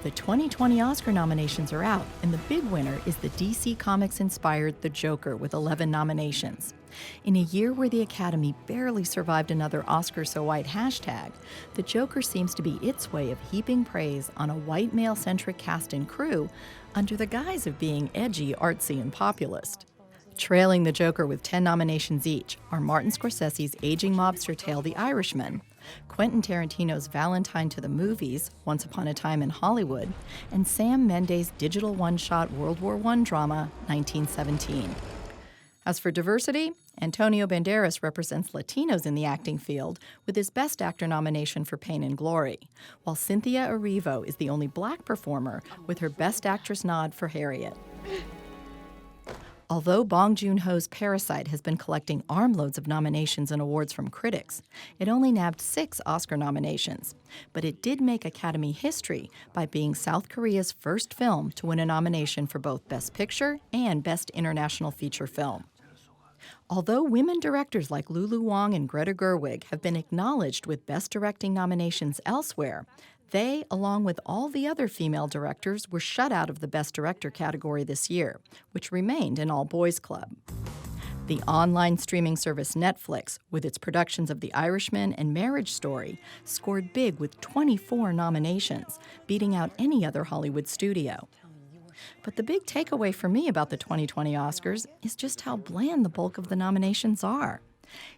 The 2020 Oscar nominations are out, and the big winner is the DC Comics-inspired The Joker with 11 nominations. In a year where the Academy barely survived another Oscar so white hashtag, The Joker seems to be its way of heaping praise on a white male-centric cast and crew under the guise of being edgy, artsy, and populist. Trailing The Joker with 10 nominations each are Martin Scorsese's aging mobster tale The Irishman, Quentin Tarantino's Valentine to the Movies, Once Upon a Time in Hollywood, and Sam Mendes' digital one-shot World War I drama, 1917. As for diversity, Antonio Banderas represents Latinos in the acting field with his Best Actor nomination for Pain and Glory, while Cynthia Erivo is the only Black performer with her Best Actress nod for Harriet. Although Bong Joon-ho's Parasite has been collecting armloads of nominations and awards from critics, it only nabbed 6 Oscar nominations. But it did make Academy history by being South Korea's first film to win a nomination for both Best Picture and Best International Feature Film. Although women directors like Lulu Wang and Greta Gerwig have been acknowledged with Best Directing nominations elsewhere, they, along with all the other female directors, were shut out of the Best Director category this year, which remained an all-boys club. The online streaming service Netflix, with its productions of The Irishman and Marriage Story, scored big with 24 nominations, beating out any other Hollywood studio. But the big takeaway for me about the 2020 Oscars is just how bland the bulk of the nominations are.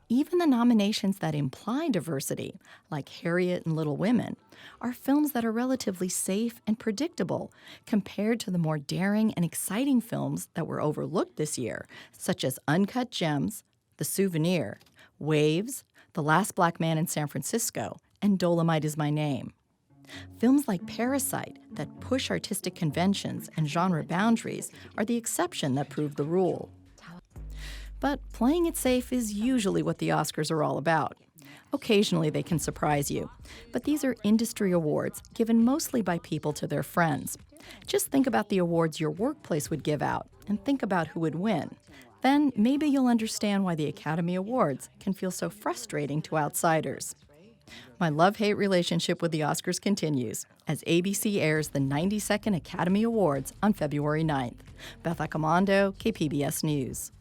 Even the nominations that imply diversity, like Harriet and Little Women, are films that are relatively safe and predictable compared to the more daring and exciting films that were overlooked this year, such as Uncut Gems, The Souvenir, Waves, The Last Black Man in San Francisco, and Dolomite Is My Name. Films like Parasite that push artistic conventions and genre boundaries are the exception that prove the rule. But playing it safe is usually what the Oscars are all about. Occasionally they can surprise you, but these are industry awards given mostly by people to their friends. Just think about the awards your workplace would give out and think about who would win. Then maybe you'll understand why the Academy Awards can feel so frustrating to outsiders. My love-hate relationship with the Oscars continues as ABC airs the 92nd Academy Awards on February 9th. Beth Accomando, KPBS News.